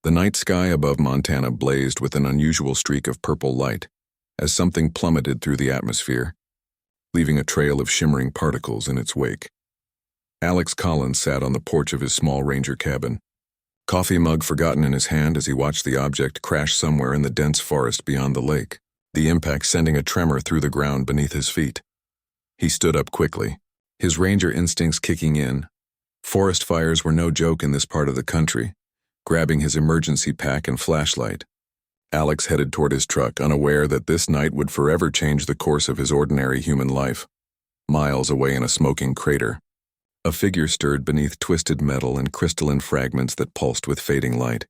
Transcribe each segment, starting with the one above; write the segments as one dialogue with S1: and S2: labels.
S1: The night sky above Montana blazed with an unusual streak of purple light as something plummeted through the atmosphere, leaving a trail of shimmering particles in its wake. Alex Collins sat on the porch of his small ranger cabin, coffee mug forgotten in his hand as he watched the object crash somewhere in the dense forest beyond the lake, the impact sending a tremor through the ground beneath his feet. He stood up quickly, his ranger instincts kicking in. Forest fires were no joke in this part of the country. Grabbing his emergency pack and flashlight, Alex headed toward his truck, unaware that this night would forever change the course of his ordinary human life. Miles away in a smoking crater, a figure stirred beneath twisted metal and crystalline fragments that pulsed with fading light.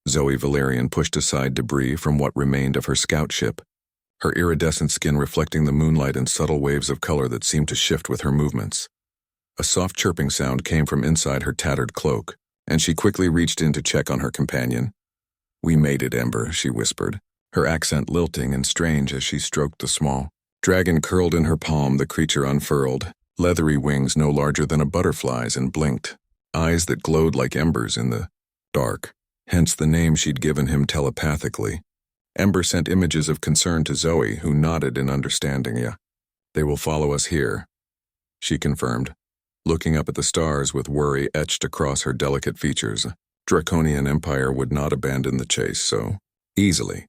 S1: Zoe Valerian pushed aside debris from what remained of her scout ship, her iridescent skin reflecting the moonlight in subtle waves of color that seemed to shift with her movements. A soft chirping sound came from inside her tattered cloak, and she quickly reached in to check on her companion. "We made it, Ember," she whispered, her accent lilting and strange as she stroked the small dragon curled in her palm. The creature unfurled, leathery wings no larger than a butterfly's, and blinked, eyes that glowed like embers in the dark, hence the name she'd given him telepathically. Ember sent images of concern to Zoe, who nodded in understanding. "Yeah, they will follow us here," she confirmed, looking up at the stars with worry etched across her delicate features. Draconian Empire would not abandon the chase so easily.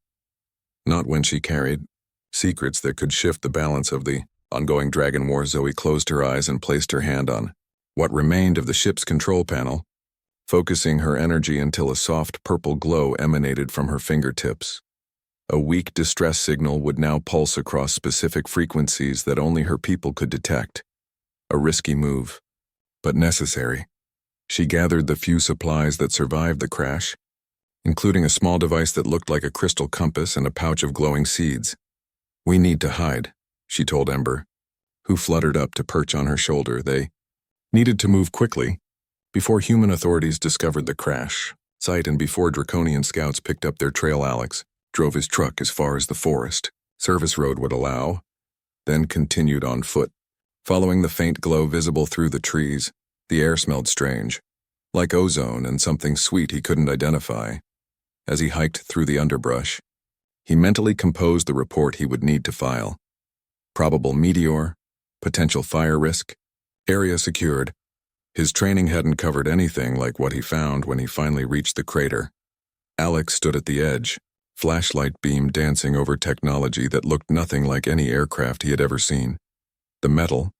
S1: Not when she carried secrets that could shift the balance of the ongoing dragon war. Zoe closed her eyes and placed her hand on what remained of the ship's control panel, focusing her energy until a soft purple glow emanated from her fingertips. A weak distress signal would now pulse across specific frequencies that only her people could detect. A risky move, but necessary. She gathered the few supplies that survived the crash, including a small device that looked like a crystal compass and a pouch of glowing seeds. "We need to hide," she told Ember, who fluttered up to perch on her shoulder. They needed to move quickly, before human authorities discovered the crash site and before Draconian scouts picked up their trail. Alex drove his truck as far as the forest service road would allow, then continued on foot. Following the faint glow visible through the trees, the air smelled strange, like ozone and something sweet he couldn't identify. As he hiked through the underbrush, he mentally composed the report he would need to file. Probable meteor, potential fire risk, area secured. His training hadn't covered anything like what he found when he finally reached the crater. Alex stood at the edge, flashlight beam dancing over technology that looked nothing like any aircraft he had ever seen. The metal,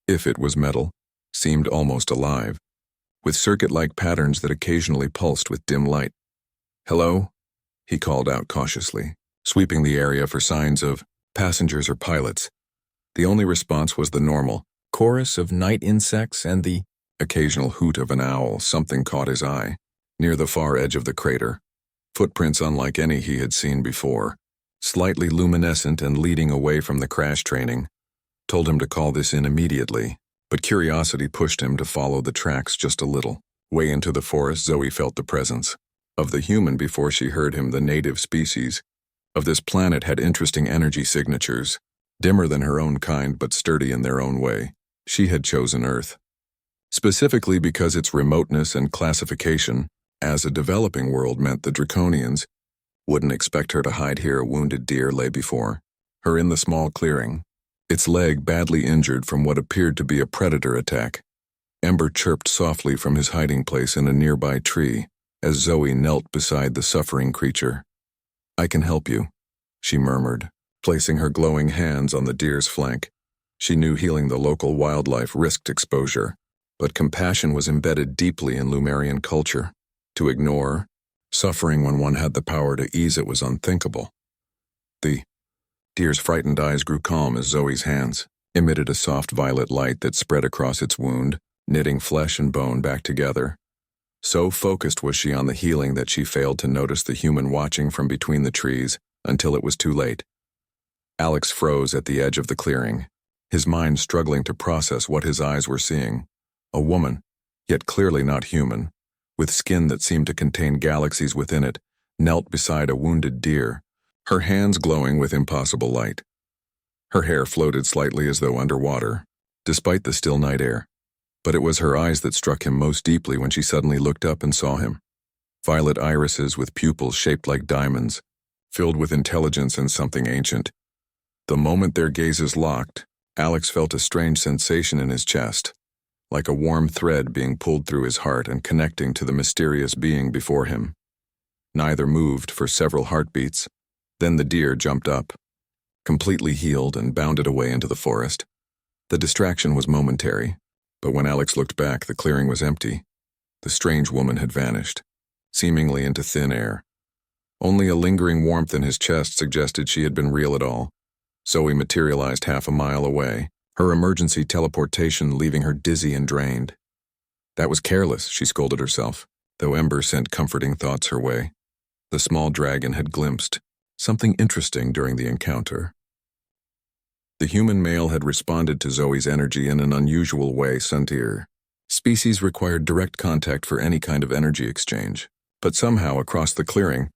S1: if it was metal, seemed almost alive, with circuit-like patterns that occasionally pulsed with dim light. "Hello?" he called out cautiously, sweeping the area for signs of passengers or pilots. The only response was the normal chorus of night insects and the occasional hoot of an owl. Something caught his eye, near the far edge of the crater. Footprints unlike any he had seen before, slightly luminescent and leading away from the crash training, told him to call this in immediately, but curiosity pushed him to follow the tracks just a little. Way into the forest, Zoe felt the presence of the human before she heard him. The native species of this planet had interesting energy signatures, dimmer than her own kind but sturdy in their own way. She had chosen Earth, specifically because its remoteness and classification as a developing world meant the Draconians wouldn't expect her to hide here. A wounded deer lay before her in the small clearing, its leg badly injured from what appeared to be a predator attack. Ember chirped softly from his hiding place in a nearby tree as Zoe knelt beside the suffering creature. "I can help you," she murmured, placing her glowing hands on the deer's flank. She knew healing the local wildlife risked exposure, but compassion was embedded deeply in Lumerian culture. To ignore suffering when one had the power to ease it was unthinkable. The deer's frightened eyes grew calm as Zoe's hands emitted a soft violet light that spread across its wound, knitting flesh and bone back together. So focused was she on the healing that she failed to notice the human watching from between the trees until it was too late. Alex froze at the edge of the clearing, his mind struggling to process what his eyes were seeing. A woman, yet clearly not human, with skin that seemed to contain galaxies within it, knelt beside a wounded deer, her hands glowing with impossible light. Her hair floated slightly as though underwater, despite the still night air. But it was her eyes that struck him most deeply when she suddenly looked up and saw him. violet irises with pupils shaped like diamonds, filled with intelligence and something ancient. The moment their gazes locked, Alex felt a strange sensation in his chest, like a warm thread being pulled through his heart and connecting to the mysterious being before him. Neither moved for several heartbeats. Then the deer jumped up, completely healed, and bounded away into the forest. The distraction was momentary, but when Alex looked back, the clearing was empty. The strange woman had vanished, seemingly into thin air. Only a lingering warmth in his chest suggested she had been real at all. Zoe materialized half a mile away, her emergency teleportation leaving her dizzy and drained. That was careless, she scolded herself, though Ember sent comforting thoughts her way. The small dragon had glimpsed something interesting during the encounter. The human male had responded to Zoe's energy in an unusual way. Suntier species required direct contact for any kind of energy exchange, but somehow across the clearing,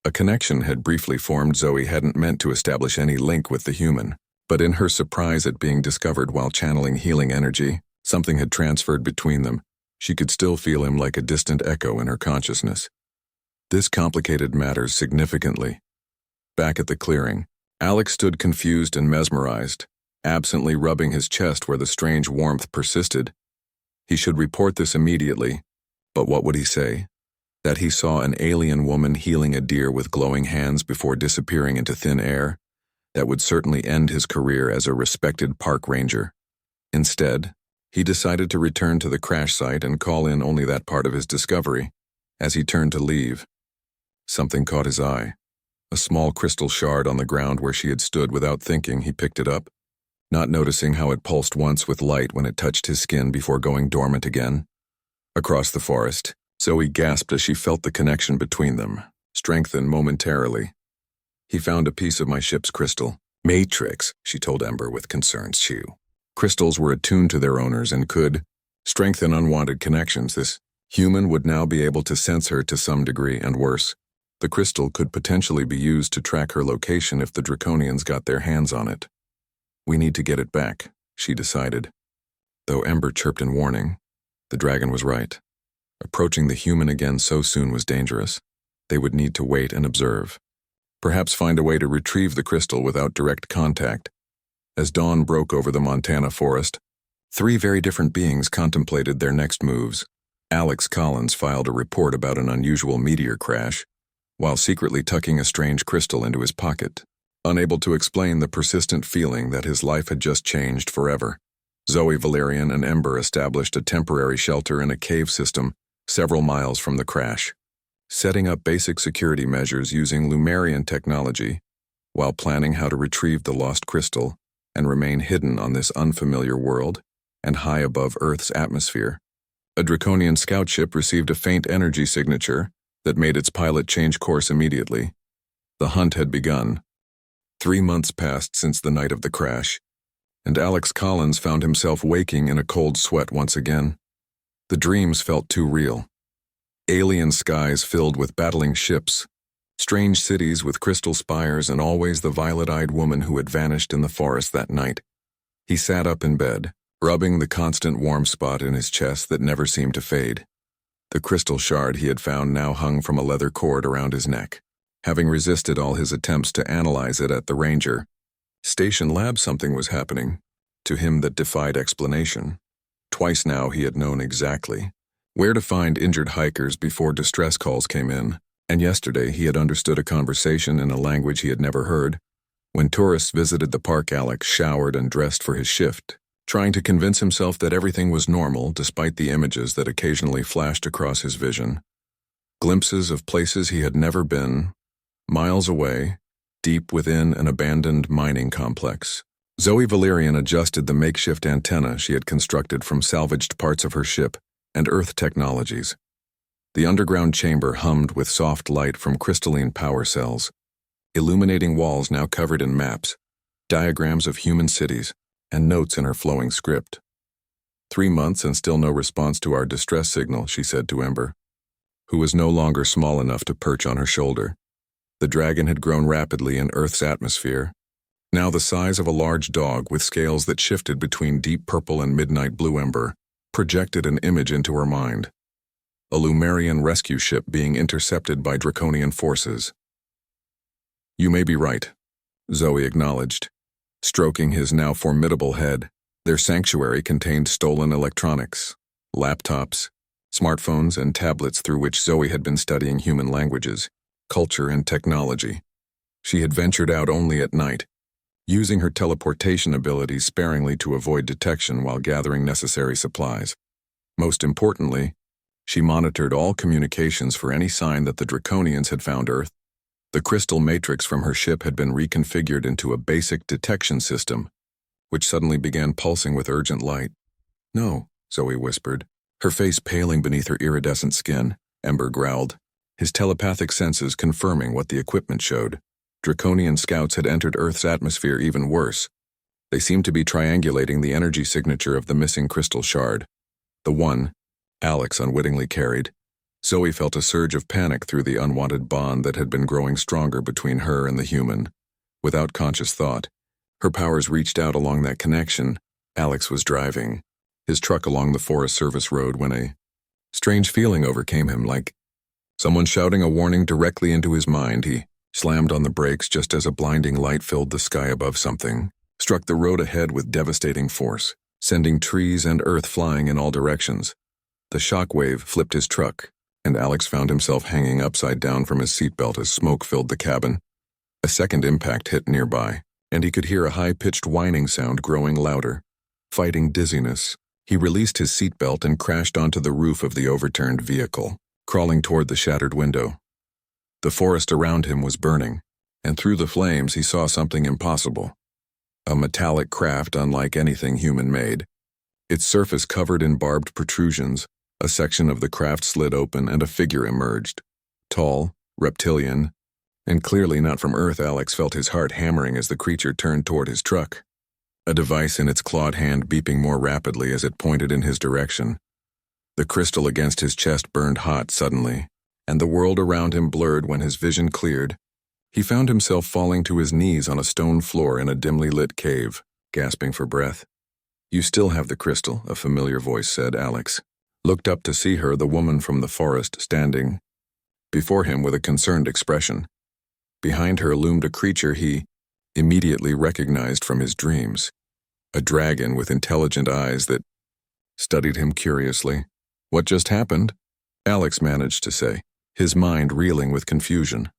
S1: a connection had briefly formed. Zoe hadn't meant to establish any link with the human, but in her surprise at being discovered while channeling healing energy, something had transferred between them. She could still feel him like a distant echo in her consciousness. This complicated matters significantly. Back at the clearing, Alex stood confused and mesmerized, absently rubbing his chest where the strange warmth persisted. He should report this immediately, but what would he say? That he saw an alien woman healing a deer with glowing hands before disappearing into thin air? That would certainly end his career as a respected park ranger. Instead, he decided to return to the crash site and call in only that part of his discovery. As he turned to leave, something caught his eye. A small crystal shard on the ground where she had stood. Without thinking, he picked it up, not noticing how it pulsed once with light when it touched his skin before going dormant again. Across the forest, Zoe gasped as she felt the connection between them, strengthen momentarily. He found a piece of my ship's crystal. Matrix, she told Ember with concerned chew. Crystals were attuned to their owners and could strengthen unwanted connections. This human would now be able to sense her to some degree, and worse, the crystal could potentially be used to track her location if the Draconians got their hands on it. We need to get it back, she decided. Though Ember chirped in warning, the dragon was right. Approaching the human again so soon was dangerous. They would need to wait and observe. Perhaps find a way to retrieve the crystal without direct contact. As dawn broke over the Montana forest, three very different beings contemplated their next moves. Alex Collins filed a report about an unusual meteor crash, while secretly tucking a strange crystal into his pocket, unable to explain the persistent feeling that his life had just changed forever. Zoe, Valerian, and Ember established a temporary shelter in a cave system several miles from the crash, setting up basic security measures using Lumerian technology, while planning how to retrieve the lost crystal and remain hidden on this unfamiliar world and high above Earth's atmosphere. A Draconian scout ship received a faint energy signature that made its pilot change course immediately. The hunt had begun. 3 months passed since the night of the crash, and Alex Collins found himself waking in a cold sweat once again. The dreams felt too real. Alien skies filled with battling ships, strange cities with crystal spires, and always the violet-eyed woman who had vanished in the forest that night. He sat up in bed, rubbing the constant warm spot in his chest that never seemed to fade. The crystal shard he had found now hung from a leather cord around his neck. Having resisted all his attempts to analyze it at the Ranger Station lab, something was happening to him that defied explanation. Twice now he had known exactly where to find injured hikers before distress calls came in, and yesterday he had understood a conversation in a language he had never heard. When tourists visited the park, Alex showered and dressed for his shift, trying to convince himself that everything was normal despite the images that occasionally flashed across his vision. Glimpses of places he had never been, miles away, deep within an abandoned mining complex. Zoe Valerian adjusted the makeshift antenna she had constructed from salvaged parts of her ship and Earth technologies. The underground chamber hummed with soft light from crystalline power cells, illuminating walls now covered in maps, diagrams of human cities, and notes in her flowing script. 3 months and still no response to our distress signal, she said to Ember, who was no longer small enough to perch on her shoulder. The dragon had grown rapidly in Earth's atmosphere, now the size of a large dog with scales that shifted between deep purple and midnight blue. Ember projected an image into her mind. a Lumerian rescue ship being intercepted by Draconian forces. You may be right, Zoe acknowledged, stroking his now formidable head. Their sanctuary contained stolen electronics, laptops, smartphones, and tablets through which Zoe had been studying human languages, culture, and technology. She had ventured out only at night, using her teleportation abilities sparingly to avoid detection while gathering necessary supplies. Most importantly, she monitored all communications for any sign that the Draconians had found Earth. The crystal matrix from her ship had been reconfigured into a basic detection system, which suddenly began pulsing with urgent light. "No," Zoe whispered, her face paling beneath her iridescent skin. Ember growled, his telepathic senses confirming what the equipment showed. Draconian scouts had entered Earth's atmosphere even worse. They seemed to be triangulating the energy signature of the missing crystal shard. The one Alex unwittingly carried. Zoe felt a surge of panic through the unwanted bond that had been growing stronger between her and the human. Without conscious thought, her powers reached out along that connection. Alex was driving his truck along the Forest Service road when a strange feeling overcame him, like someone shouting a warning directly into his mind. He slammed on the brakes just as a blinding light filled the sky above. Something struck the road ahead with devastating force, sending trees and earth flying in all directions. The shockwave flipped his truck, and Alex found himself hanging upside down from his seatbelt as smoke filled the cabin. A second impact hit nearby, and he could hear a high-pitched whining sound growing louder. Fighting dizziness, he released his seatbelt and crashed onto the roof of the overturned vehicle, crawling toward the shattered window. The forest around him was burning, and through the flames he saw something impossible. A metallic craft unlike anything human-made. Its surface covered in barbed protrusions. A section of the craft slid open and a figure emerged. Tall, reptilian, and clearly not from Earth. Alex felt his heart hammering as the creature turned toward his truck, a device in its clawed hand beeping more rapidly as it pointed in his direction. The crystal against his chest burned hot suddenly, and the world around him blurred when his vision cleared. He found himself falling to his knees on a stone floor in a dimly lit cave, gasping for breath. "You still have the crystal," a familiar voice said. Alex looked up to see her, the woman from the forest, standing before him with a concerned expression. Behind her loomed a creature he immediately recognized from his dreams, a dragon with intelligent eyes that studied him curiously. "What just happened?" Alex managed to say, his mind reeling with confusion.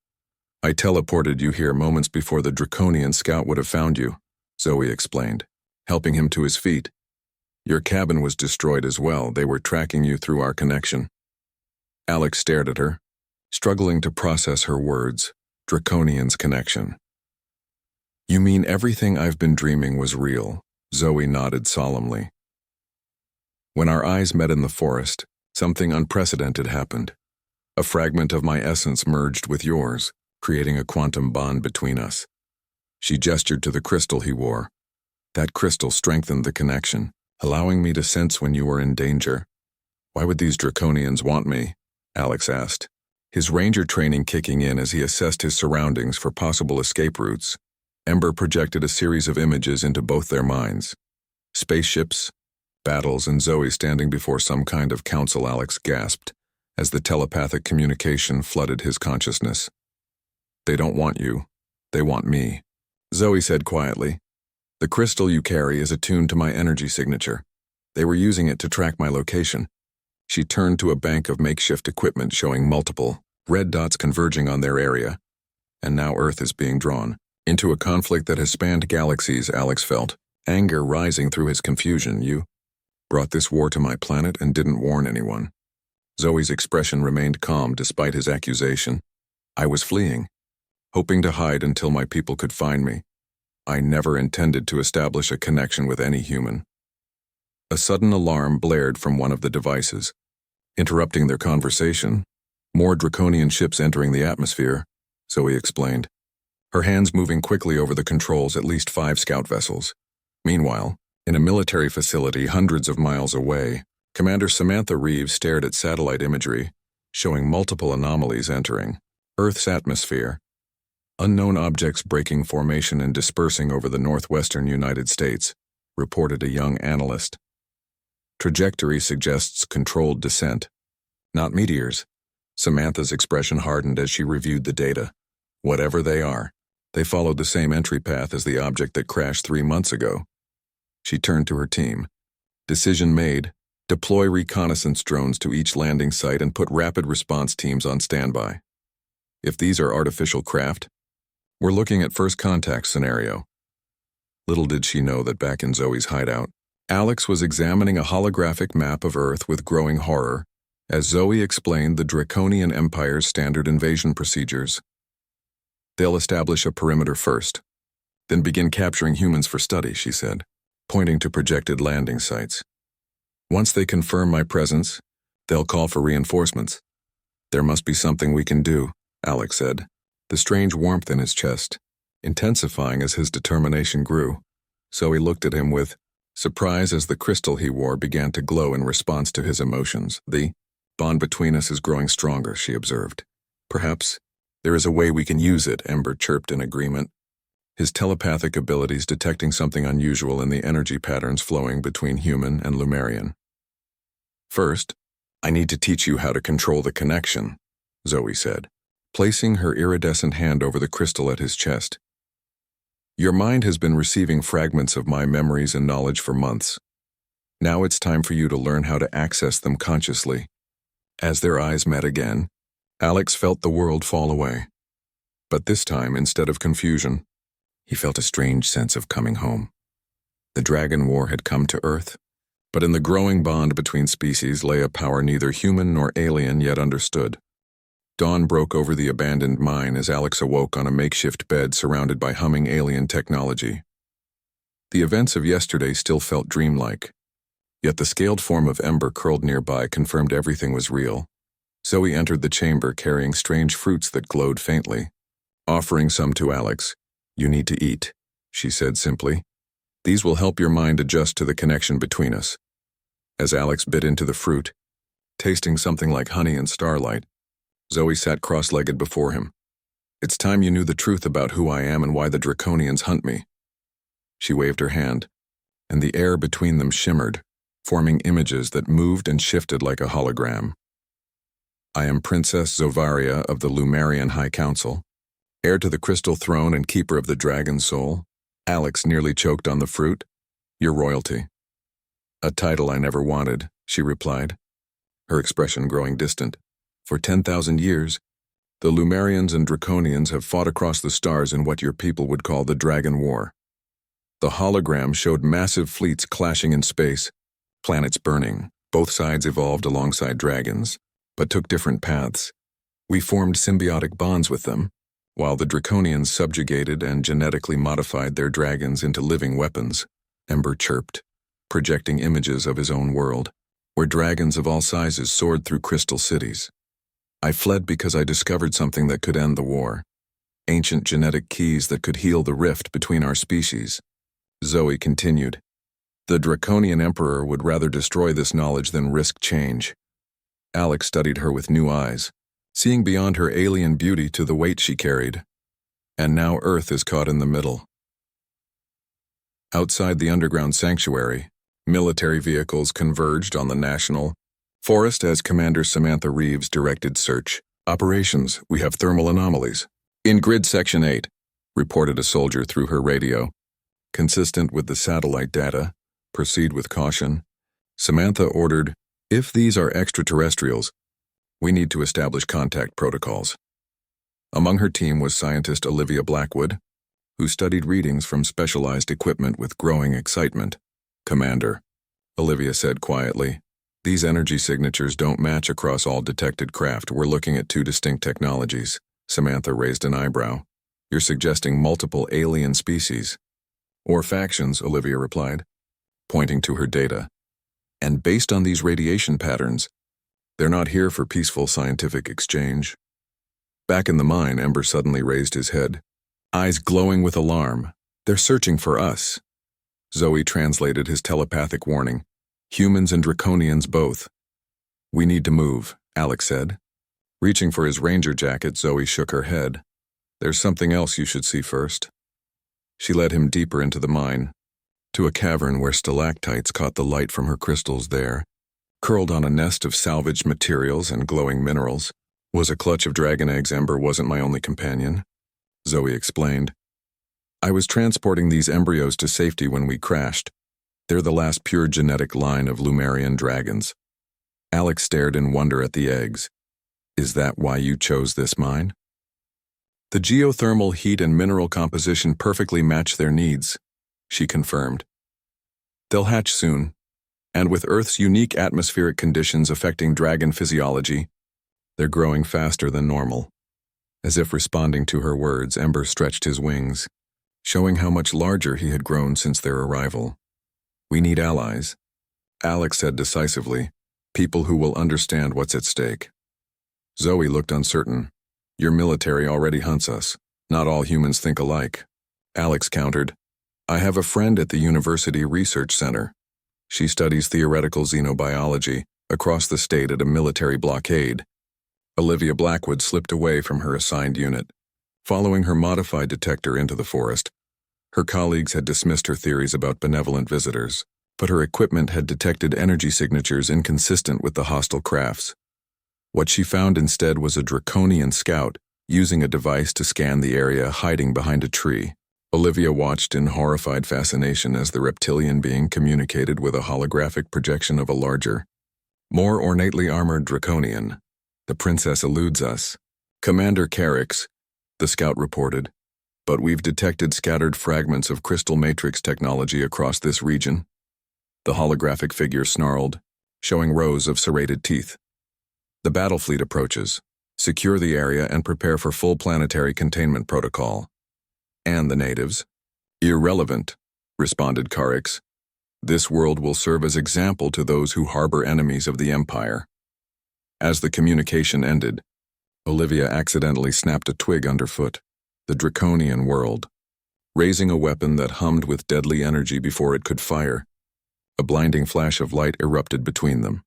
S1: "I teleported you here moments before the Draconian scout would have found you," Zoe explained, helping him to his feet. "Your cabin was destroyed as well. They were tracking you through our connection." Alex stared at her, struggling to process her words. Draconian's connection. "You mean everything I've been dreaming was real?" Zoe nodded solemnly. "When our eyes met in the forest, something unprecedented happened. A fragment of my essence merged with yours, creating a quantum bond between us." She gestured to the crystal he wore. "That crystal strengthened the connection, allowing me to sense when you were in danger." "Why would these Draconians want me?" Alex asked, his ranger training kicking in as he assessed his surroundings for possible escape routes. Ember projected a series of images into both their minds. Spaceships, battles, and Zoe standing before some kind of council. Alex gasped as the telepathic communication flooded his consciousness. "They don't want you. They want me," Zoe said quietly. "The crystal you carry is attuned to my energy signature. They were using it to track my location." She turned to a bank of makeshift equipment showing multiple red dots converging on their area. And now Earth is being drawn into a conflict that has spanned galaxies. Alex felt anger rising through his confusion. "You brought this war to my planet and didn't warn anyone." Zoe's expression remained calm despite his accusation. "I was fleeing, hoping to hide until my people could find me. I never intended to establish a connection with any human." A sudden alarm blared from one of the devices, interrupting their conversation. "More Draconian ships entering the atmosphere," Zoe explained, her hands moving quickly over the controls. "At least 5 scout vessels." Meanwhile, in a military facility hundreds of miles away, Commander Samantha Reeves stared at satellite imagery, showing multiple anomalies entering Earth's atmosphere. "Unknown objects breaking formation and dispersing over the northwestern United States," reported a young analyst. "Trajectory suggests controlled descent. Not meteors. Samantha's expression hardened as she reviewed the data. Whatever they are, they followed the same entry path as the object that crashed 3 months ago. She turned to her team. Decision made. Deploy reconnaissance drones to each landing site and put rapid response teams on standby. If these are artificial craft, we're looking at first contact scenario. Little did she know that back in Zoe's hideout, Alex was examining a holographic map of Earth with growing horror as Zoe explained the Draconian Empire's standard invasion procedures. They'll establish a perimeter first, then begin capturing humans for study, she said, pointing to projected landing sites. Once they confirm my presence, they'll call for reinforcements. There must be something we can do, Alex said, the strange warmth in his chest intensifying as his determination grew. Zoe looked at him with surprise as the crystal he wore began to glow in response to his emotions. The bond between us is growing stronger, she observed. Perhaps there is a way we can use it, Ember chirped in agreement, his telepathic abilities detecting something unusual in the energy patterns flowing between human and Lumerian. First, I need to teach you how to control the connection, Zoe said, placing her iridescent hand over the crystal at his chest. Your mind has been receiving fragments of my memories and knowledge for months. Now it's time for you to learn how to access them consciously. As their eyes met again, Alex felt the world fall away. But this time, instead of confusion, he felt a strange sense of coming home. The Dragon War had come to Earth, but in the growing bond between species lay a power neither human nor alien yet understood. Dawn broke over the abandoned mine as Alex awoke on a makeshift bed surrounded by humming alien technology. The events of yesterday still felt dreamlike, yet the scaled form of Ember curled nearby confirmed everything was real. Zoe entered the chamber carrying strange fruits that glowed faintly. Offering some to Alex, "You need to eat," she said simply. "These will help your mind adjust to the connection between us." As Alex bit into the fruit, tasting something like honey and starlight, Zoe sat cross-legged before him. "It's time you knew the truth about who I am and why the Draconians hunt me." She waved her hand, and the air between them shimmered, forming images that moved and shifted like a hologram. "I am Princess Zovaria of the Lumerian High Council, heir to the Crystal Throne and keeper of the Dragon Soul." Alex nearly choked on the fruit. "Your royalty." "A title I never wanted," she replied, her expression growing distant. "For 10,000 years, the Lumerians and Draconians have fought across the stars in what your people would call the Dragon War. The hologram showed massive fleets clashing in space, planets burning. Both sides evolved alongside dragons, but took different paths. We formed symbiotic bonds with them, while the Draconians subjugated and genetically modified their dragons into living weapons," Ember chirped, projecting images of his own world, where dragons of all sizes soared through crystal cities. "I fled because I discovered something that could end the war. Ancient genetic keys that could heal the rift between our species." Zoe continued. "The Draconian Emperor would rather destroy this knowledge than risk change." Alex studied her with new eyes, seeing beyond her alien beauty to the weight she carried. And now Earth is caught in the middle. Outside the underground sanctuary, military vehicles converged on the national forest as Commander Samantha Reeves directed search operations. "We have thermal anomalies in grid section 8, reported a soldier through her radio. "Consistent with the satellite data, proceed with caution." Samantha ordered, "If these are extraterrestrials, we need to establish contact protocols." Among her team was scientist Olivia Blackwood, who studied readings from specialized equipment with growing excitement. "Commander," Olivia said quietly, "these energy signatures don't match across all detected craft. We're looking at 2 distinct technologies." Samantha raised an eyebrow. "You're suggesting multiple alien species?" "Or factions," Olivia replied, pointing to her data. "And based on these radiation patterns, they're not here for peaceful scientific exchange." Back in the mine, Ember suddenly raised his head, eyes glowing with alarm. "They're searching for us." Zoe translated his telepathic warning. "Humans and Draconians both." "We need to move," Alex said. Reaching for his ranger jacket, Zoe shook her head. "There's something else you should see first." She led him deeper into the mine, to a cavern where stalactites caught the light from her crystals there, curled on a nest of salvaged materials and glowing minerals. Was a clutch of dragon eggs. Ember wasn't my only companion, Zoe explained. I was transporting these embryos to safety when we crashed. They're the last pure genetic line of Lumerian dragons. Alex stared in wonder at the eggs. Is that why you chose this mine? The geothermal heat and mineral composition perfectly match their needs, she confirmed. They'll hatch soon, and with Earth's unique atmospheric conditions affecting dragon physiology, they're growing faster than normal. As if responding to her words, Ember stretched his wings, showing how much larger he had grown since their arrival. We need allies, Alex said decisively, people who will understand what's at stake. Zoe looked uncertain. Your military already hunts us. Not all humans think alike. Alex countered. I have a friend at the University Research Center. She studies theoretical xenobiology across the state at a military blockade. Olivia Blackwood slipped away from her assigned unit, following her modified detector into the forest. Her colleagues had dismissed her theories about benevolent visitors, but her equipment had detected energy signatures inconsistent with the hostile crafts. What she found instead was a draconian scout using a device to scan the area hiding behind a tree. Olivia watched in horrified fascination as the reptilian being communicated with a holographic projection of a larger, more ornately armored draconian. The princess eludes us. Commander Carrick's, the scout reported, but we've detected scattered fragments of crystal matrix technology across this region. The holographic figure snarled, showing rows of serrated teeth. The battle fleet approaches. Secure the area and prepare for full planetary containment protocol. And the natives? Irrelevant, responded Carrick's. This world will serve as example to those who harbor enemies of the Empire. As the communication ended, Olivia accidentally snapped a twig underfoot. The draconian world, raising a weapon that hummed with deadly energy before it could fire. A blinding flash of light erupted between them,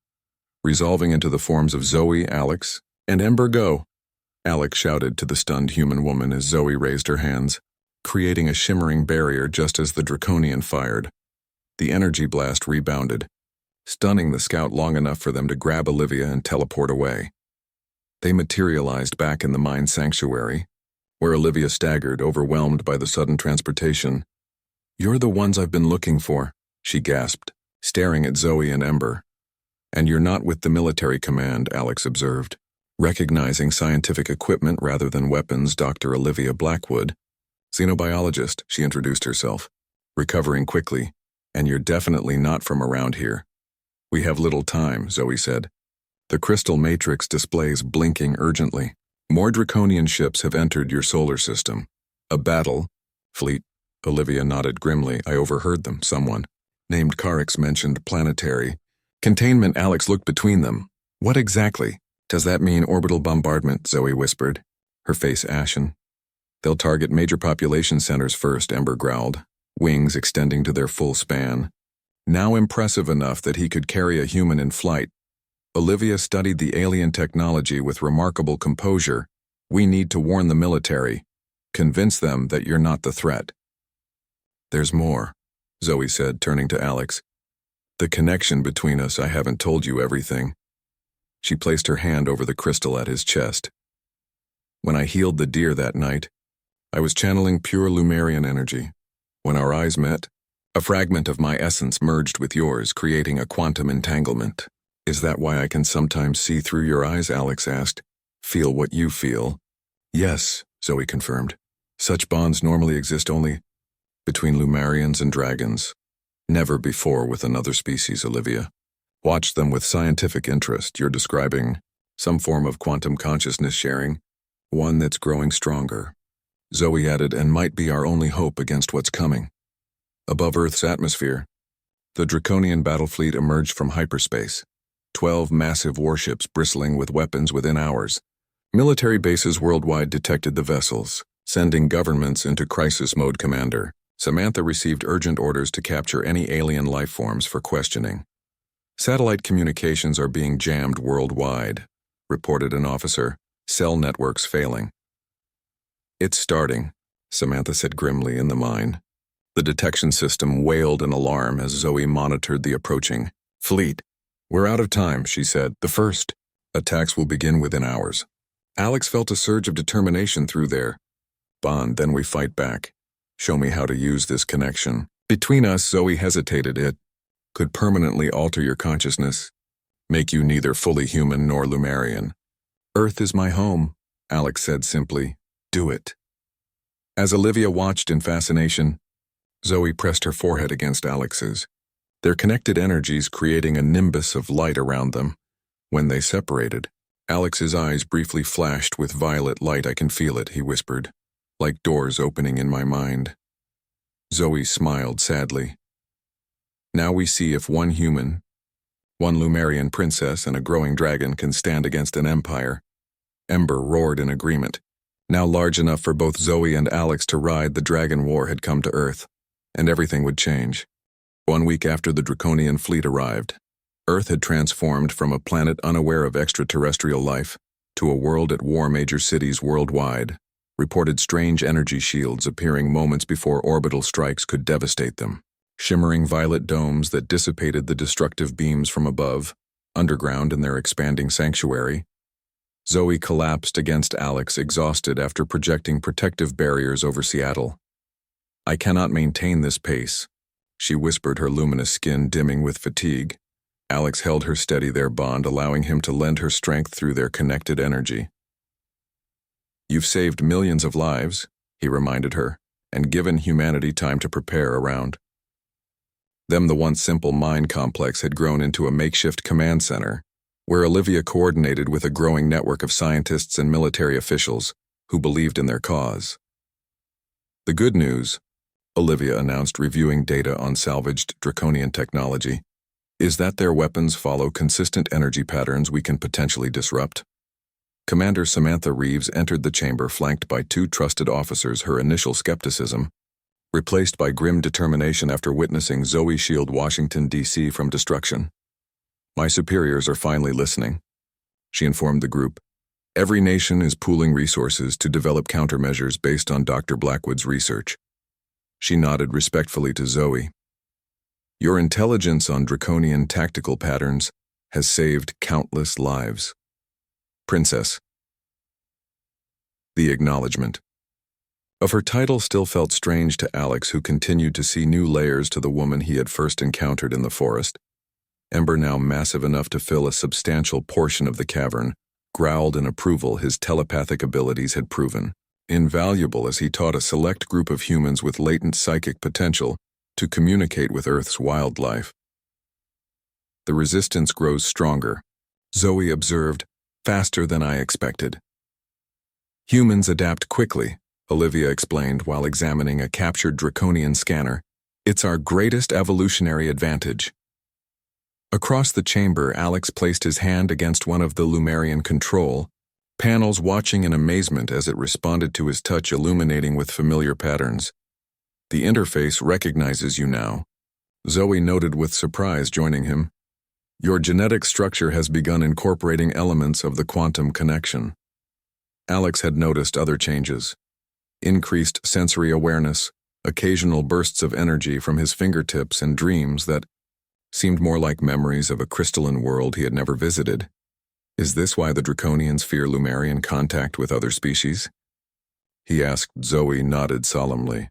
S1: resolving into the forms of Zoe, Alex, and Ember. Go! Alex shouted to the stunned human woman as Zoe raised her hands, creating a shimmering barrier just as the draconian fired. The energy blast rebounded, stunning the scout long enough for them to grab Olivia and teleport away. They materialized back in the mine sanctuary, where Olivia staggered, overwhelmed by the sudden transportation. You're the ones I've been looking for, she gasped, staring at Zoe and Ember. And you're not with the military command, Alex observed, recognizing scientific equipment rather than weapons. Dr. Olivia Blackwood, xenobiologist, she introduced herself, recovering quickly, and you're definitely not from around here. We have little time, Zoe said. The crystal matrix displays blinking urgently. More draconian ships have entered your solar system. A battle fleet. Olivia nodded grimly. I overheard them. Someone named Carrick's mentioned planetary containment. Alex looked between them. What exactly? Does that mean orbital bombardment? Zoe whispered, her face ashen. They'll target major population centers first, Ember growled, wings extending to their full span. Now impressive enough that he could carry a human in flight. Olivia studied the alien technology with remarkable composure. We need to warn the military. Convince them that you're not the threat. There's more, Zoe said, turning to Alex. The connection between us. I haven't told you everything. She placed her hand over the crystal at his chest. When I healed the deer that night, I was channeling pure Lumerian energy. When our eyes met, a fragment of my essence merged with yours, creating a quantum entanglement. Is that why I can sometimes see through your eyes? Alex asked. Feel what you feel? Yes, Zoe confirmed. Such bonds normally exist only between Lumerians and dragons. Never before with another species, Olivia. Watch them with scientific interest. You're describing some form of quantum consciousness sharing, one that's growing stronger. Zoe added, and might be our only hope against what's coming. Above Earth's atmosphere, the draconian battle fleet emerged from hyperspace. 12 massive warships bristling with weapons within hours. Military bases worldwide detected the vessels, sending governments into crisis mode. Commander Samantha received urgent orders to capture any alien life forms for questioning. Satellite communications are being jammed worldwide, reported an officer, cell networks failing. It's starting, Samantha said grimly in the mine. The detection system wailed an alarm as Zoe monitored the approaching fleet. We're out of time, she said. The first attacks will begin within hours. Alex felt a surge of determination through their bond. Then we fight back. Show me how to use this connection. Between us, Zoe hesitated. It could permanently alter your consciousness, make you neither fully human nor Lumerian. Earth is my home, Alex said simply. Do it. As Olivia watched in fascination, Zoe pressed her forehead against Alex's, their connected energies creating a nimbus of light around them. When they separated, Alex's eyes briefly flashed with violet light. I can feel it, he whispered, like doors opening in my mind. Zoe smiled sadly. Now we see if one human, one Lumerian princess and a growing dragon can stand against an empire. Ember roared in agreement. Now large enough for both Zoe and Alex to ride, the dragon war had come to Earth, and everything would change. 1 week after the Draconian fleet arrived, Earth had transformed from a planet unaware of extraterrestrial life to a world at war. Major cities worldwide reported strange energy shields appearing moments before orbital strikes could devastate them. Shimmering violet domes that dissipated the destructive beams from above, underground in their expanding sanctuary. Zoe collapsed against Alex, exhausted after projecting protective barriers over Seattle. I cannot maintain this pace, she whispered, her luminous skin dimming with fatigue. Alex held her steady, their bond allowing him to lend her strength through their connected energy. You've saved millions of lives, he reminded her, and given humanity time to prepare around them. The once simple mind complex had grown into a makeshift command center, where Olivia coordinated with a growing network of scientists and military officials who believed in their cause. The good news, Olivia announced, reviewing data on salvaged Draconian technology, is that their weapons follow consistent energy patterns we can potentially disrupt. Commander Samantha Reeves entered the chamber flanked by 2 trusted officers, her initial skepticism replaced by grim determination after witnessing Zoe shield Washington, D.C. from destruction. My superiors are finally listening, she informed the group. Every nation is pooling resources to develop countermeasures based on Dr. Blackwood's research. She nodded respectfully to Zoe. Your intelligence on draconian tactical patterns has saved countless lives. Princess. The acknowledgement of her title still felt strange to Alex, who continued to see new layers to the woman he had first encountered in the forest. Ember, now massive enough to fill a substantial portion of the cavern, growled in approval. His telepathic abilities had proven invaluable as he taught a select group of humans with latent psychic potential to communicate with Earth's wildlife. The resistance grows stronger, Zoe observed, faster than I expected. Humans adapt quickly, Olivia explained while examining a captured draconian scanner. It's our greatest evolutionary advantage. Across the chamber, Alex placed his hand against one of the Lumerian control panels, watching in amazement as it responded to his touch, illuminating with familiar patterns. The interface recognizes you now, Zoe noted with surprise, joining him. Your genetic structure has begun incorporating elements of the quantum connection. Alex had noticed other changes. Increased sensory awareness, occasional bursts of energy from his fingertips, and dreams that seemed more like memories of a crystalline world he had never visited. Is this why the Draconians fear Lumerian contact with other species? He asked. Zoe nodded solemnly.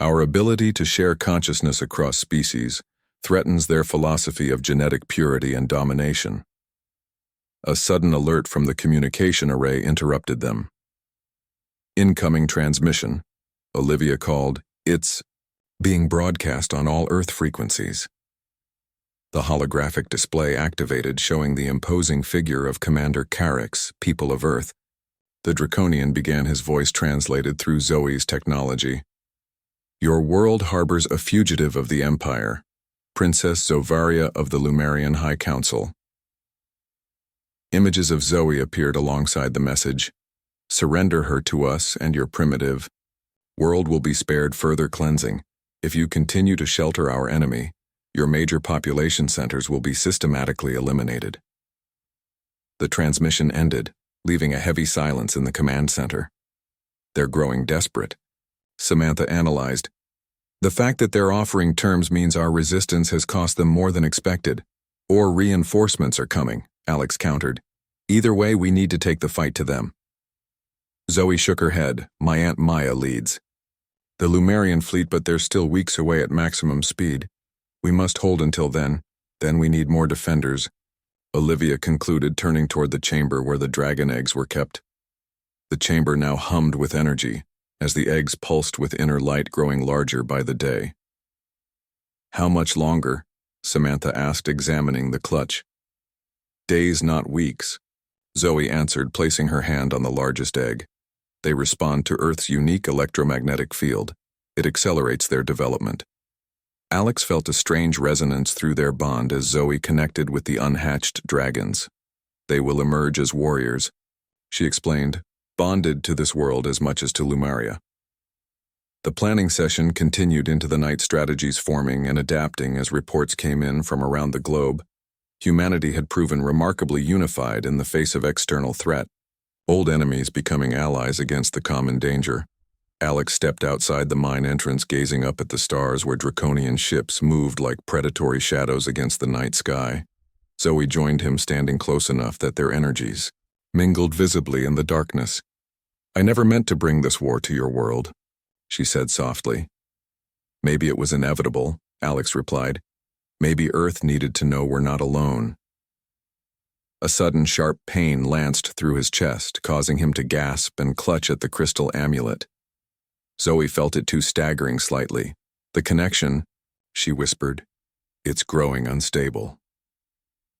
S1: Our ability to share consciousness across species threatens their philosophy of genetic purity and domination. A sudden alert from the communication array interrupted them. Incoming transmission, Olivia called. It's being broadcast on all Earth frequencies. The holographic display activated, showing the imposing figure of Commander Carrick's people of Earth. The Draconian began, his voice translated through Zoe's technology. Your world harbors a fugitive of the Empire, Princess Zovaria of the Lumerian High Council. Images of Zoe appeared alongside the message. Surrender her to us and your primitive world will be spared further cleansing. If you continue to shelter our enemy, your major population centers will be systematically eliminated. The transmission ended, leaving a heavy silence in the command center. They're growing desperate, Samantha analyzed. The fact that they're offering terms means our resistance has cost them more than expected, Or reinforcements are coming, Alex countered. Either way, we need to take the fight to them. Zoe shook her head. My Aunt Maya leads. The Lumerian fleet, but they're still weeks away at maximum speed. We must hold until then. Then we need more defenders, Olivia concluded, turning toward the chamber where the dragon eggs were kept. The chamber now hummed with energy, as the eggs pulsed with inner light growing larger by the day. How much longer? Samantha asked, examining the clutch. Days, not weeks, Zoe answered, placing her hand on the largest egg. They respond to Earth's unique electromagnetic field. It accelerates their development. Alex felt a strange resonance through their bond as Zoe connected with the unhatched dragons. They will emerge as warriors, she explained, bonded to this world as much as to Lumaria. The planning session continued into the night, strategies forming and adapting as reports came in from around the globe. Humanity had proven remarkably unified in the face of external threat, old enemies becoming allies against the common danger. Alex stepped outside the mine entrance, gazing up at the stars where draconian ships moved like predatory shadows against the night sky. Zoe joined him, standing close enough that their energies mingled visibly in the darkness. I never meant to bring this war to your world, she said softly. Maybe it was inevitable, Alex replied. Maybe Earth needed to know we're not alone. A sudden sharp pain lanced through his chest, causing him to gasp and clutch at the crystal amulet. Zoe felt it too, staggering slightly. The connection, she whispered. It's growing unstable.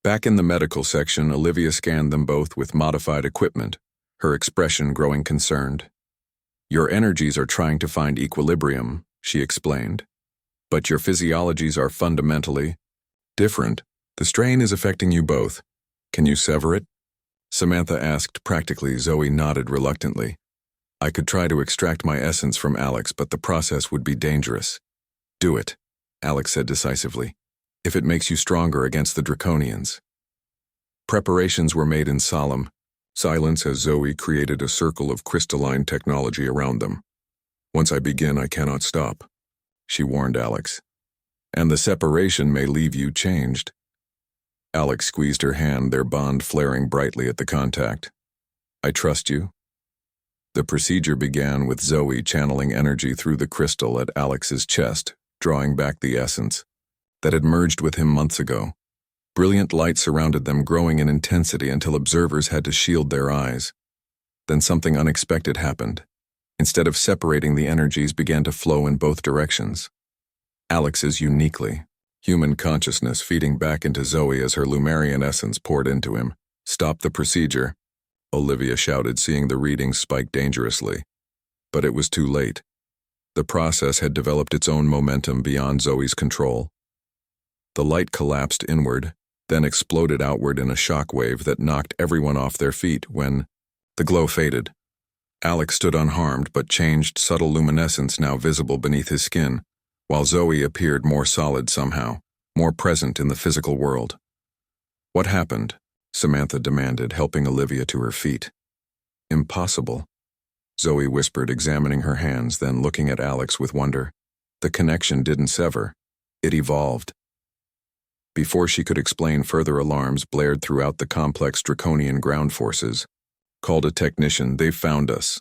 S1: Back in the medical section, Olivia scanned them both with modified equipment, her expression growing concerned. Your energies are trying to find equilibrium, she explained. But your physiologies are fundamentally different. The strain is affecting you both. Can you sever it? Samantha asked practically. Zoe nodded reluctantly. I could try to extract my essence from Alex, but the process would be dangerous. Do it, Alex said decisively, if it makes you stronger against the Draconians. Preparations were made in solemn silence as Zoe created a circle of crystalline technology around them. Once I begin, I cannot stop, she warned Alex. And the separation may leave you changed. Alex squeezed her hand, their bond flaring brightly at the contact. I trust you. The procedure began with Zoe channeling energy through the crystal at Alex's chest, drawing back the essence that had merged with him months ago. Brilliant light surrounded them, growing in intensity until observers had to shield their eyes. Then something unexpected happened. Instead of separating, the energies began to flow in both directions. Alex's uniquely human consciousness feeding back into Zoe as her Lumerian essence poured into him. Stop the procedure, Olivia shouted, seeing the readings spike dangerously. But it was too late. The process had developed its own momentum beyond Zoe's control. The light collapsed inward, then exploded outward in a shock wave that knocked everyone off their feet. When the glow faded, Alex stood unharmed but changed, subtle luminescence now visible beneath his skin, while Zoe appeared more solid somehow, more present in the physical world. What happened? Samantha demanded, helping Olivia to her feet. Impossible, Zoe whispered, examining her hands, then looking at Alex with wonder. The connection didn't sever. It evolved. Before she could explain, further alarms blared throughout the complex draconian ground forces. Called a technician, they've found us.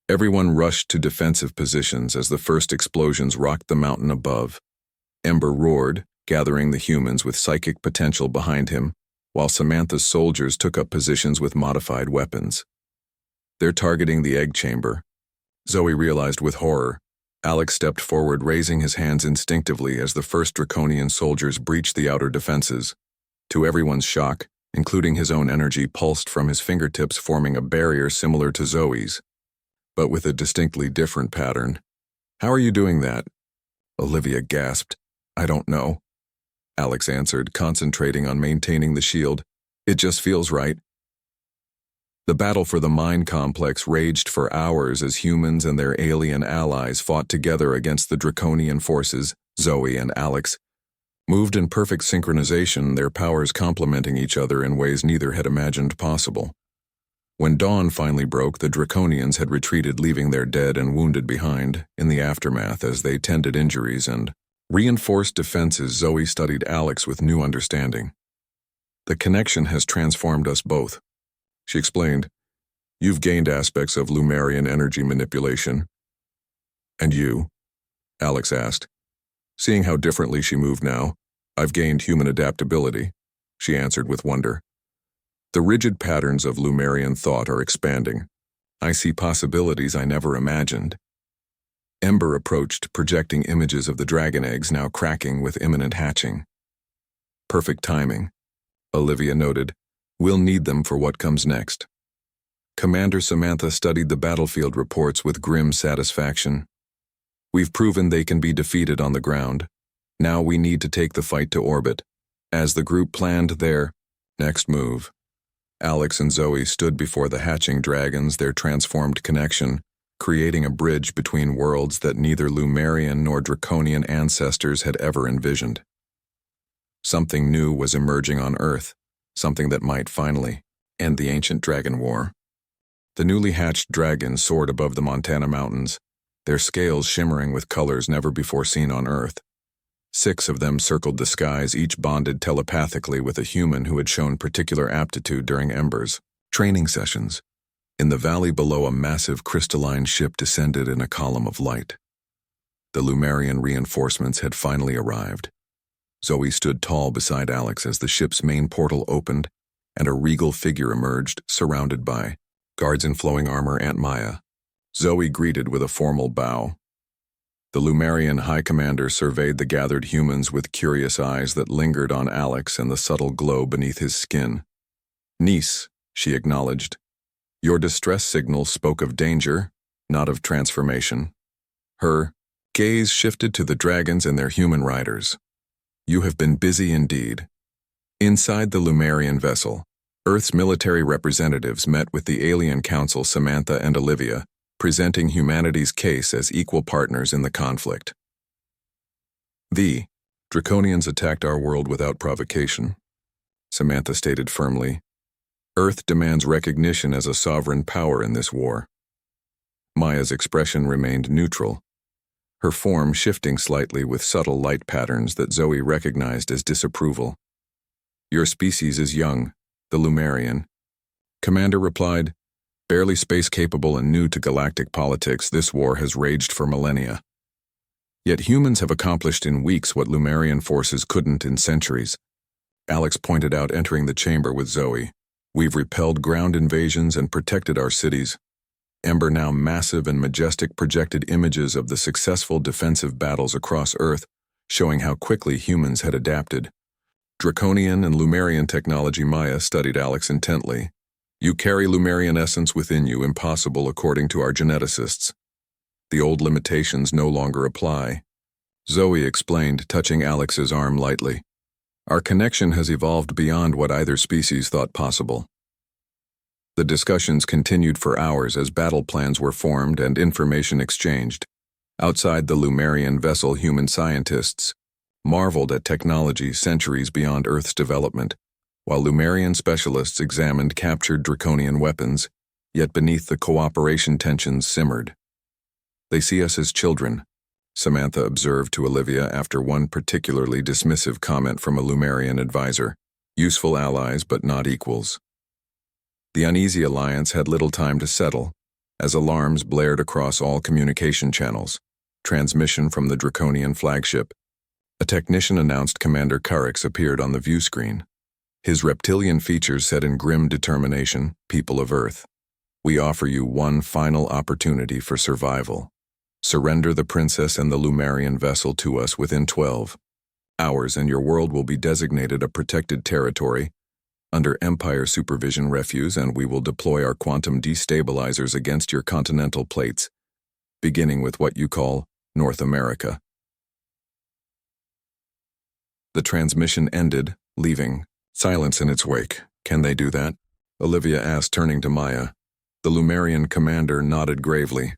S1: Everyone rushed to defensive positions as the first explosions rocked the mountain above. Ember roared, gathering the humans with psychic potential behind him, while Samantha's soldiers took up positions with modified weapons. They're targeting the egg chamber, Zoe realized with horror. Alex stepped forward, raising his hands instinctively as the first draconian soldiers breached the outer defenses. To everyone's shock, including his own, energy pulsed from his fingertips, forming a barrier similar to Zoe's, but with a distinctly different pattern. How are you doing that? Olivia gasped. I don't know, Alex answered, concentrating on maintaining the shield. It just feels right. The battle for the mine complex raged for hours as humans and their alien allies fought together against the draconian forces. Zoe and Alex moved in perfect synchronization, their powers complementing each other in ways neither had imagined possible. When dawn finally broke, the Draconians had retreated, leaving their dead and wounded behind in the aftermath as they tended injuries and Reinforced defenses. Zoe studied Alex with new understanding. The connection has transformed us both. She explained, you've gained aspects of Lumerian energy manipulation. And you? Alex asked. Seeing how differently she moved now, I've gained human adaptability, she answered with wonder. The rigid patterns of Lumerian thought are expanding. I see possibilities I never imagined. Ember approached, projecting images of the dragon eggs now cracking with imminent hatching. Perfect timing, Olivia noted. We'll need them for what comes next. Commander Samantha studied the battlefield reports with grim satisfaction. We've proven they can be defeated on the ground. Now we need to take the fight to orbit, as the group planned their next move. Alex and Zoe stood before the hatching dragons, their transformed connection, creating a bridge between worlds that neither Lumerian nor Draconian ancestors had ever envisioned. Something new was emerging on Earth, something that might finally end the ancient dragon war. The newly hatched dragons soared above the Montana mountains, their scales shimmering with colors never before seen on Earth. 6 of them circled the skies, each bonded telepathically with a human who had shown particular aptitude during Ember's training sessions. In the valley below, a massive crystalline ship descended in a column of light. The Lumerian reinforcements had finally arrived. Zoe stood tall beside Alex as the ship's main portal opened and a regal figure emerged, surrounded by guards in flowing armor. Aunt Maya. Zoe greeted with a formal bow. The Lumerian High Commander surveyed the gathered humans with curious eyes that lingered on Alex and the subtle glow beneath his skin. Niece, she acknowledged. Your distress signal spoke of danger, not of transformation. Her gaze shifted to the dragons and their human riders. You have been busy indeed. Inside the Lumerian vessel, Earth's military representatives met with the Alien Council, Samantha and Olivia, presenting humanity's case as equal partners in the conflict. The Draconians attacked our world without provocation, Samantha stated firmly. Earth demands recognition as a sovereign power in this war. Maya's expression remained neutral, her form shifting slightly with subtle light patterns that Zoe recognized as disapproval. Your species is young, the Lumerian. Commander replied, barely space-capable and new to galactic politics, this war has raged for millennia. Yet humans have accomplished in weeks what Lumerian forces couldn't in centuries. Alex pointed out, entering the chamber with Zoe. We've repelled ground invasions and protected our cities. Ember, now massive and majestic, projected images of the successful defensive battles across Earth, showing how quickly humans had adapted. Draconian and Lumerian technology. Maya studied Alex intently. You carry Lumerian essence within you, impossible according to our geneticists. The old limitations no longer apply. Zoe explained, touching Alex's arm lightly. Our connection has evolved beyond what either species thought possible. The discussions continued for hours as battle plans were formed and information exchanged. Outside the Lumerian vessel, human scientists marveled at technology centuries beyond Earth's development, while Lumerian specialists examined captured Draconian weapons, yet beneath the cooperation tensions simmered. They see us as children, Samantha observed to Olivia after one particularly dismissive comment from a Lumerian advisor. Useful allies but not equals. The uneasy alliance had little time to settle, as alarms blared across all communication channels. Transmission from the Draconian flagship. A technician announced Commander Carrick's appeared on the view screen. His reptilian features said in grim determination, people of Earth, we offer you one final opportunity for survival. Surrender the princess and the Lumerian vessel to us within 12 hours and your world will be designated a protected territory under Empire supervision refuse, and we will deploy our quantum destabilizers against your continental plates, beginning with what you call North America. The transmission ended, leaving silence in its wake. Can they do that? Olivia asked, turning to Maya. The Lumerian commander nodded gravely.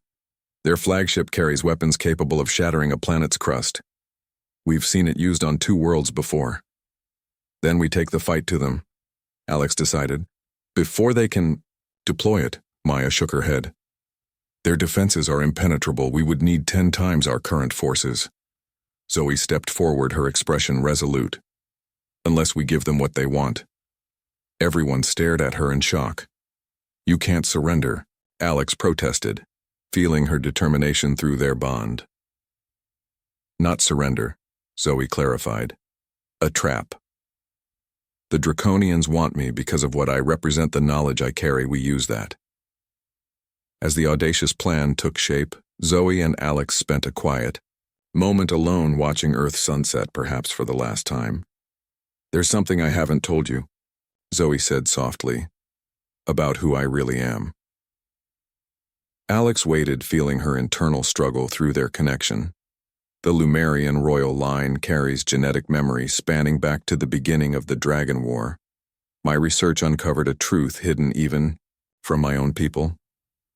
S1: Their flagship carries weapons capable of shattering a planet's crust. We've seen it used on 2 worlds before. Then we take the fight to them, Alex decided. Before they can deploy it, Maya shook her head. Their defenses are impenetrable. We would need 10 times our current forces. Zoe stepped forward, her expression resolute. Unless we give them what they want. Everyone stared at her in shock. You can't surrender, Alex protested, feeling her determination through their bond. Not surrender, Zoe clarified. A trap. The Draconians want me because of what I represent, the knowledge I carry. We use that. As the audacious plan took shape, Zoe and Alex spent a quiet moment alone watching Earth sunset, perhaps for the last time. There's something I haven't told you, Zoe said softly, about who I really am. Alex waited, feeling her internal struggle through their connection. The Lumerian royal line carries genetic memory spanning back to the beginning of the Dragon War. My research uncovered a truth hidden even from my own people.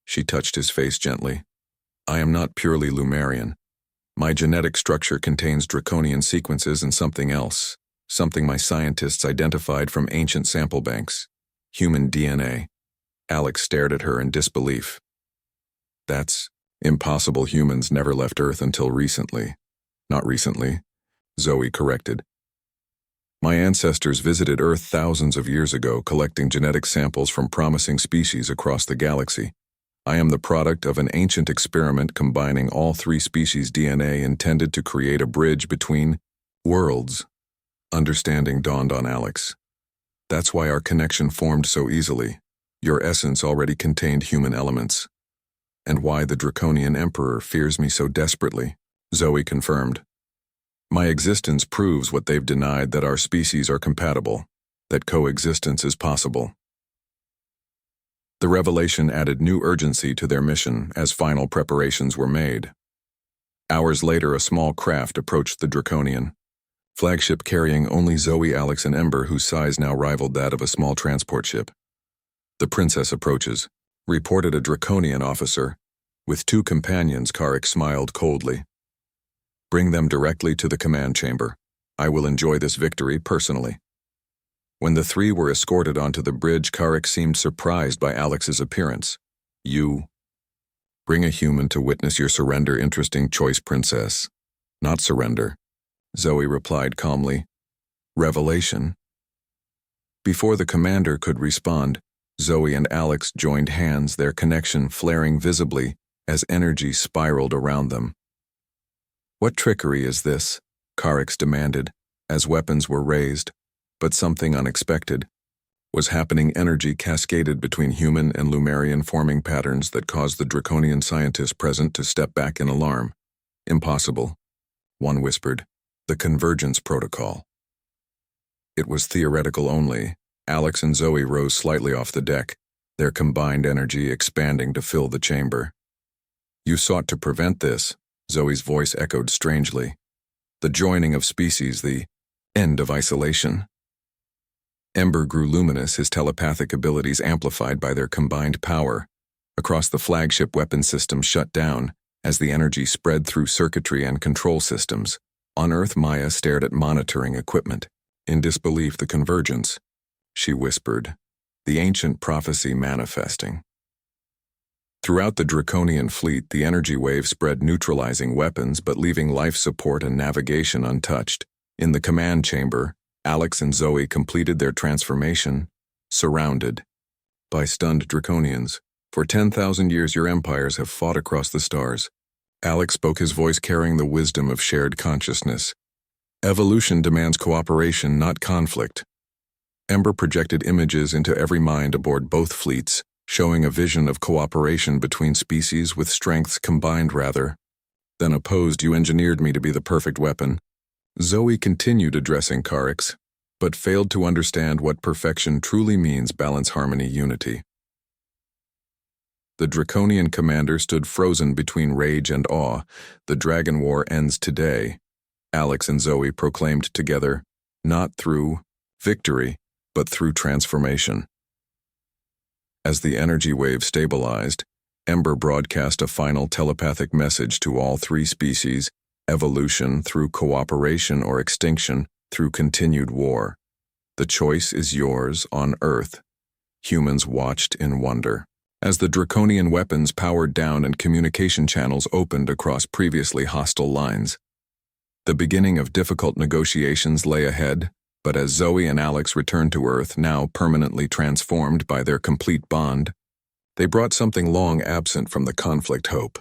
S1: She touched his face gently. I am not purely Lumerian. My genetic structure contains draconian sequences and something else, something my scientists identified from ancient sample banks. Human DNA. Alex stared at her in disbelief. That's impossible. Humans never left Earth until recently. Not recently, Zoe corrected. My ancestors visited Earth thousands of years ago, collecting genetic samples from promising species across the galaxy. I am the product of an ancient experiment combining all three species' DNA intended to create a bridge between worlds. Understanding dawned on Alex. That's why our connection formed so easily. Your essence already contained human elements. And why the Draconian Emperor fears me so desperately, Zoe confirmed. My existence proves what they've denied, that our species are compatible, that coexistence is possible. The revelation added new urgency to their mission as final preparations were made. Hours later, a small craft approached the Draconian flagship carrying only Zoe, Alex, and Ember, whose size now rivaled that of a small transport ship. The princess approaches, reported a Draconian officer. With two companions, Karik smiled coldly. Bring them directly to the command chamber. I will enjoy this victory personally. When the three were escorted onto the bridge, Karik seemed surprised by Alex's appearance. You bring a human to witness your surrender. Interesting choice, princess. Not surrender, Zoe replied calmly. Revelation. Before the commander could respond, Zoe and Alex joined hands, their connection flaring visibly as energy spiraled around them. What trickery is this? Karik demanded, as weapons were raised. But something unexpected was happening. Energy cascaded between human and Lumerian, forming patterns that caused the Draconian scientists present to step back in alarm. Impossible, one whispered. The convergence protocol. It was theoretical only. Alex and Zoe rose slightly off the deck, their combined energy expanding to fill the chamber. You sought to prevent this, Zoe's voice echoed strangely. The joining of species, the end of isolation. Ember grew luminous, his telepathic abilities amplified by their combined power. Across the flagship, weapon system shut down as the energy spread through circuitry and control systems. On Earth, Maya stared at monitoring equipment. In disbelief, the convergence, she whispered, the ancient prophecy manifesting. Throughout the Draconian fleet, the energy wave spread, neutralizing weapons but leaving life support and navigation untouched. In the command chamber, Alex and Zoe completed their transformation, surrounded by stunned Draconians. For 10,000 years your empires have fought across the stars. Alex spoke, his voice carrying the wisdom of shared consciousness. Evolution demands cooperation, not conflict. Ember projected images into every mind aboard both fleets, showing a vision of cooperation between species with strengths combined rather than opposed. You engineered me to be the perfect weapon. Zoe continued addressing Karik, but failed to understand what perfection truly means: balance, harmony, unity. The Draconian commander stood frozen between rage and awe. The Dragon War ends today, Alex and Zoe proclaimed together, not through victory, but through transformation. As the energy wave stabilized, Ember broadcast a final telepathic message to all three species: evolution through cooperation or extinction through continued war. The choice is yours on Earth. Humans watched in wonder as the Draconian weapons powered down and communication channels opened across previously hostile lines. The beginning of difficult negotiations lay ahead, but as Zoe and Alex returned to Earth, now permanently transformed by their complete bond, they brought something long absent from the conflict: hope.